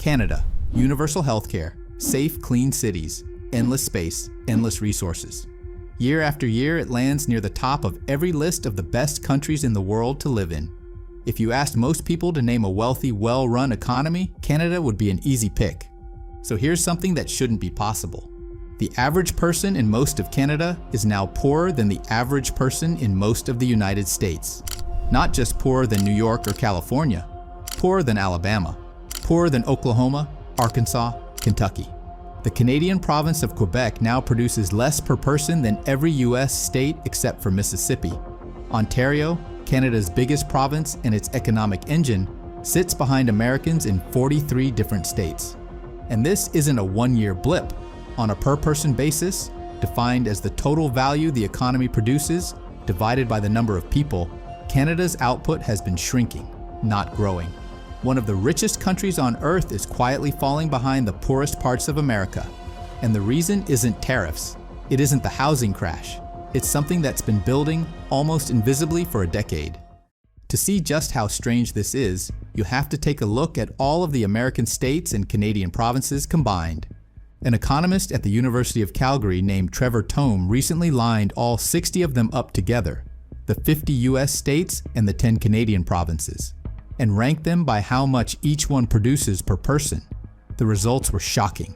Canada, universal healthcare, safe, clean cities, endless space, endless resources. Year after year, it lands near the top of every list of the best countries in the world to live in. If you asked most people to name a wealthy, well-run economy, Canada would be an easy pick. So here's something that shouldn't be possible. The average person in most of Canada is now poorer than the average person in most of the United States. Not just poorer than New York or California, poorer than Alabama, poorer than Oklahoma, Arkansas, Kentucky. The Canadian province of Quebec now produces less per person than every US state except for Mississippi. Ontario, Canada's biggest province and its economic engine, sits behind Americans in 43 different states. And this isn't a one-year blip. On a per-person basis, defined as the total value the economy produces divided by the number of people, Canada's output has been shrinking, not growing. One of the richest countries on earth is quietly falling behind the poorest parts of America. And the reason isn't tariffs. It isn't the housing crash. It's something that's been building almost invisibly for a decade. To see just how strange this is, you have to take a look at all of the American states and Canadian provinces combined. An economist at the University of Calgary named Trevor Tome recently lined all 60 of them up together, the 50 US states and the 10 Canadian provinces, and ranked them by how much each one produces per person. The results were shocking.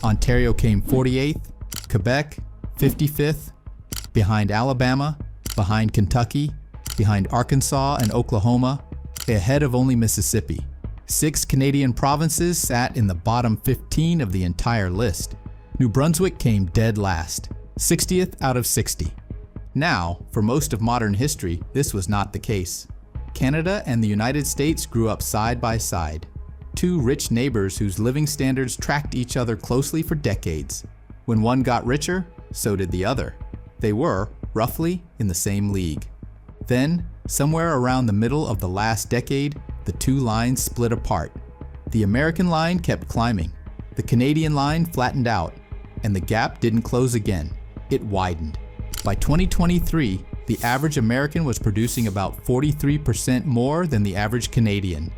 Ontario came 48th, Quebec 55th, behind Alabama, behind Kentucky, behind Arkansas and Oklahoma, ahead of only Mississippi. 6 Canadian provinces sat in the bottom 15 of the entire list. New Brunswick came dead last, 60th out of 60. Now, for most of modern history, this was not the case. Canada and the United States grew up side by side. Two rich neighbors whose living standards tracked each other closely for decades. When one got richer, so did the other. They were, roughly, in the same league. Then, somewhere around the middle of the last decade, the two lines split apart. The American line kept climbing. The Canadian line flattened out, and the gap didn't close again. It widened. By 2023, the average American was producing about 43% more than the average Canadian.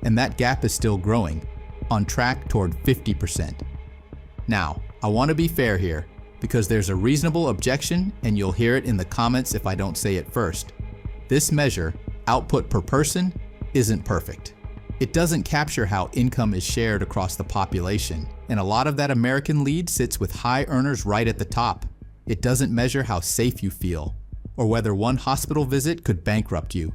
And that gap is still growing, on track toward 50%. Now, I want to be fair here, because there's a reasonable objection and you'll hear it in the comments if I don't say it first. This measure, output per person, isn't perfect. It doesn't capture how income is shared across the population, and a lot of that American lead sits with high earners right at the top. It doesn't measure how safe you feel, or whether one hospital visit could bankrupt you.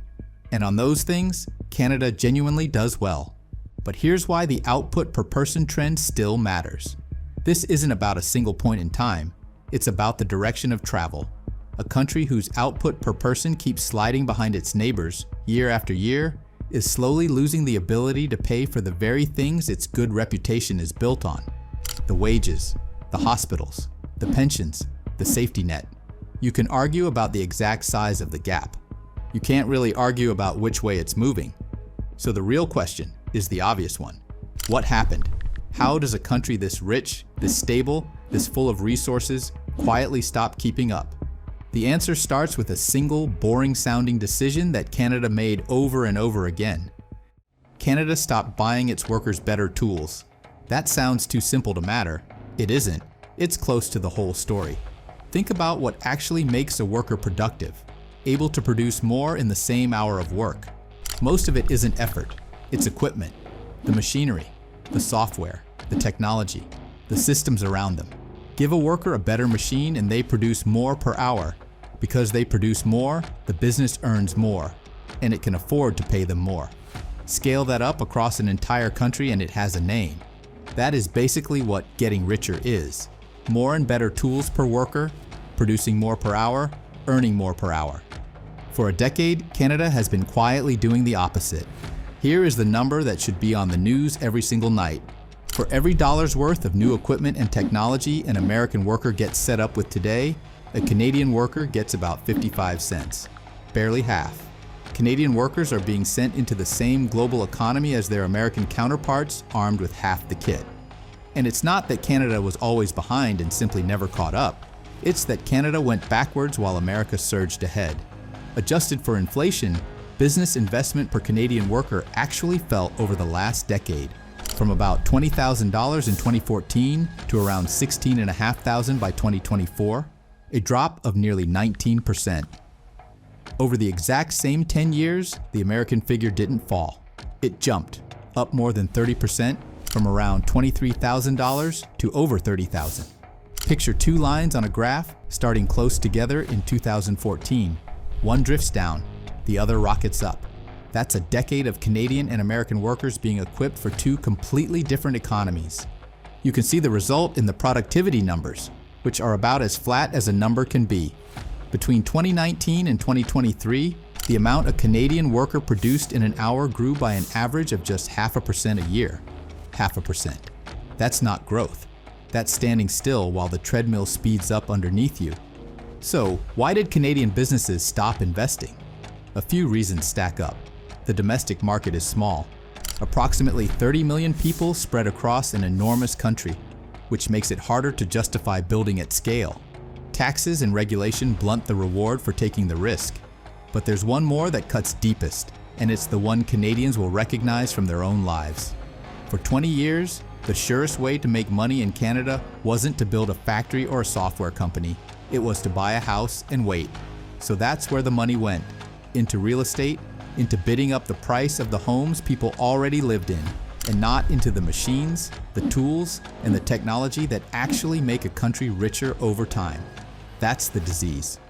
And on those things, Canada genuinely does well. But here's why the output per person trend still matters. This isn't about a single point in time, it's about the direction of travel. A country whose output per person keeps sliding behind its neighbors year after year is slowly losing the ability to pay for the very things its good reputation is built on. The wages, the hospitals, the pensions, the safety net. You can argue about the exact size of the gap. You can't really argue about which way it's moving. So the real question is the obvious one. What happened? How does a country this rich, this stable, this full of resources quietly stop keeping up? The answer starts with a single, boring-sounding decision that Canada made over and over again. Canada stopped buying its workers better tools. That sounds too simple to matter. It isn't. It's close to the whole story. Think about what actually makes a worker productive, able to produce more in the same hour of work. Most of it isn't effort. It's equipment, the machinery, the software, the technology, the systems around them. Give a worker a better machine and they produce more per hour. Because they produce more, the business earns more, and it can afford to pay them more. Scale that up across an entire country and it has a name. That is basically what getting richer is. More and better tools per worker, producing more per hour, earning more per hour. For a decade, Canada has been quietly doing the opposite. Here is the number that should be on the news every single night. For every dollar's worth of new equipment and technology an American worker gets set up with today, a Canadian worker gets about 55 cents. Barely half. Canadian workers are being sent into the same global economy as their American counterparts, armed with half the kit. And it's not that Canada was always behind and simply never caught up. It's that Canada went backwards while America surged ahead. Adjusted for inflation, business investment per Canadian worker actually fell over the last decade. from about $20,000 in 2014 to around $16,500 by 2024, a drop of nearly 19%. Over the exact same 10 years, the American figure didn't fall. It jumped, up more than 30%, from around $23,000 to over $30,000. Picture two lines on a graph starting close together in 2014. One drifts down, the other rockets up. That's a decade of Canadian and American workers being equipped for two completely different economies. You can see the result in the productivity numbers, which are about as flat as a number can be. Between 2019 and 2023, the amount a Canadian worker produced in an hour grew by an average of just 0.5% a year. 0.5%. That's not growth. That's standing still while the treadmill speeds up underneath you. So, why did Canadian businesses stop investing? A few reasons stack up. The domestic market is small. Approximately 30 million people spread across an enormous country, which makes it harder to justify building at scale. Taxes and regulation blunt the reward for taking the risk. But there's one more that cuts deepest, and it's the one Canadians will recognize from their own lives. For 20 years, the surest way to make money in Canada wasn't to build a factory or a software company. It was to buy a house and wait. So that's where the money went. Into real estate, into bidding up the price of the homes people already lived in, and not into the machines, the tools, and the technology that actually make a country richer over time. That's the disease.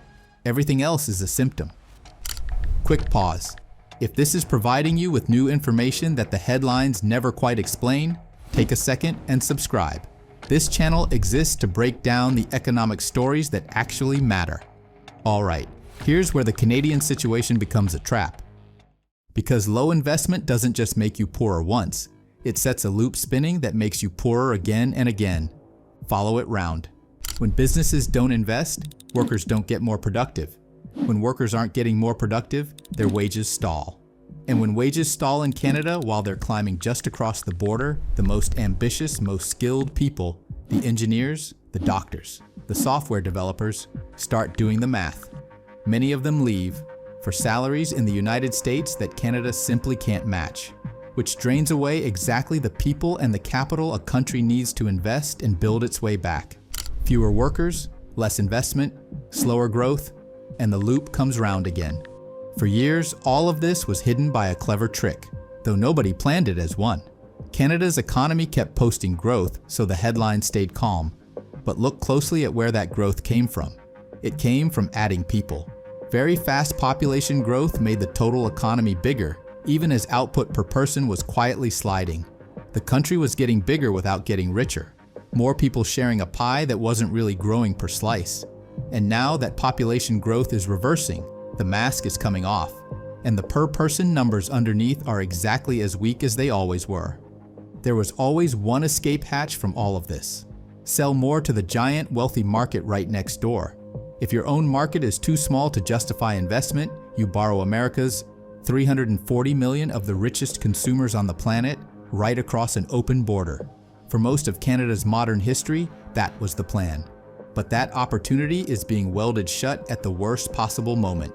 Everything else is a symptom. Quick pause. If this is providing you with new information that the headlines never quite explain, take a second and subscribe. This channel exists to break down the economic stories that actually matter. Alright, here's where the Canadian situation becomes a trap. Because low investment doesn't just make you poorer once, it sets a loop spinning that makes you poorer again and again. Follow it round. When businesses don't invest, workers don't get more productive. When workers aren't getting more productive, their wages stall. And when wages stall in Canada while they're climbing just across the border, the most ambitious, most skilled people, the engineers, the doctors, the software developers, start doing the math. Many of them leave for salaries in the United States that Canada simply can't match, which drains away exactly the people and the capital a country needs to invest and build its way back. Fewer workers, less investment, slower growth, and the loop comes round again. For years, all of this was hidden by a clever trick, though nobody planned it as one. Canada's economy kept posting growth, so the headlines stayed calm. But look closely at where that growth came from. It came from adding people. Very fast population growth made the total economy bigger, even as output per person was quietly sliding. The country was getting bigger without getting richer. More people sharing a pie that wasn't really growing per slice. And now that population growth is reversing, the mask is coming off, and the per-person numbers underneath are exactly as weak as they always were. There was always one escape hatch from all of this. Sell more to the giant wealthy market right next door. If your own market is too small to justify investment, you borrow America's 340 million of the richest consumers on the planet right across an open border. For most of Canada's modern history, that was the plan. But that opportunity is being welded shut at the worst possible moment.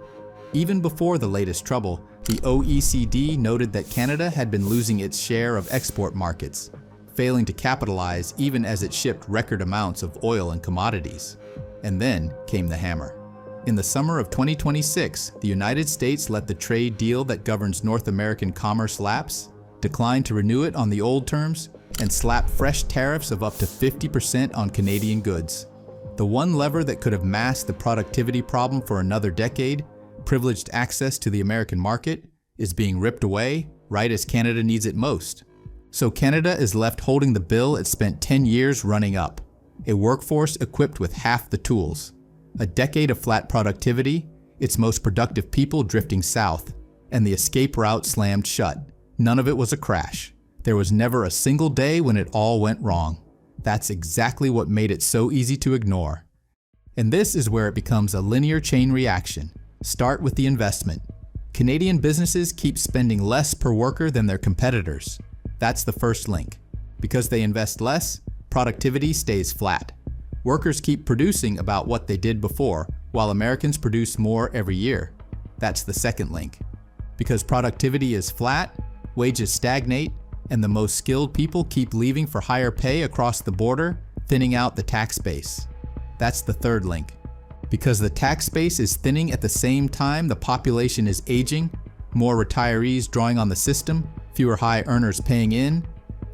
Even before the latest trouble, the OECD noted that Canada had been losing its share of export markets, failing to capitalize even as it shipped record amounts of oil and commodities. And then came the hammer. In the summer of 2026, the United States let the trade deal that governs North American commerce lapse, declined to renew it on the old terms, and slapped fresh tariffs of up to 50% on Canadian goods. The one lever that could have masked the productivity problem for another decade, privileged access to the American market, is being ripped away right as Canada needs it most. So Canada is left holding the bill it spent 10 years running up. A workforce equipped with half the tools. A decade of flat productivity, its most productive people drifting south, and the escape route slammed shut. None of it was a crash. There was never a single day when it all went wrong. That's exactly what made it so easy to ignore. And this is where it becomes a linear chain reaction. Start with the investment. Canadian businesses keep spending less per worker than their competitors. That's the first link. Because they invest less, productivity stays flat. Workers keep producing about what they did before, while Americans produce more every year. That's the second link. Because productivity is flat, wages stagnate, and the most skilled people keep leaving for higher pay across the border, thinning out the tax base. That's the third link. Because the tax base is thinning at the same time the population is aging, more retirees drawing on the system, fewer high earners paying in,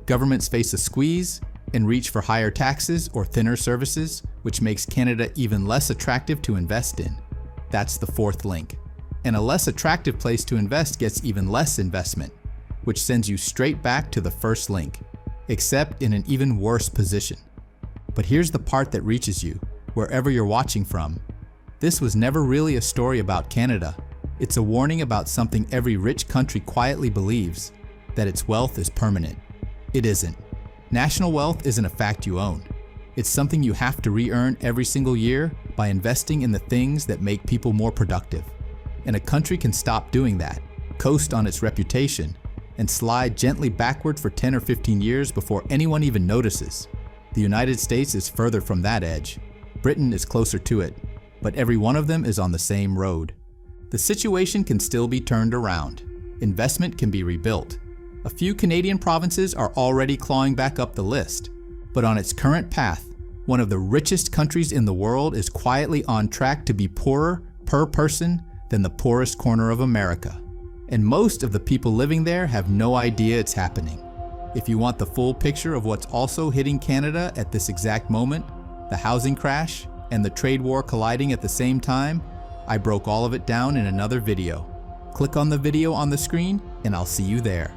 governments face a squeeze and reach for higher taxes or thinner services, which makes Canada even less attractive to invest in. That's the fourth link. And a less attractive place to invest gets even less investment, which sends you straight back to the first link, except in an even worse position. But here's the part that reaches you, wherever you're watching from. This was never really a story about Canada. It's a warning about something every rich country quietly believes, that its wealth is permanent. It isn't. National wealth isn't a fact you own. It's something you have to re-earn every single year by investing in the things that make people more productive. And a country can stop doing that, coast on its reputation, and slide gently backward for 10 or 15 years before anyone even notices. The United States is further from that edge. Britain is closer to it, but every one of them is on the same road. The situation can still be turned around. Investment can be rebuilt. A few Canadian provinces are already clawing back up the list, but on its current path, one of the richest countries in the world is quietly on track to be poorer per person than the poorest corner of America. And most of the people living there have no idea it's happening. If you want the full picture of what's also hitting Canada at this exact moment, the housing crash and the trade war colliding at the same time, I broke all of it down in another video. Click on the video on the screen and I'll see you there.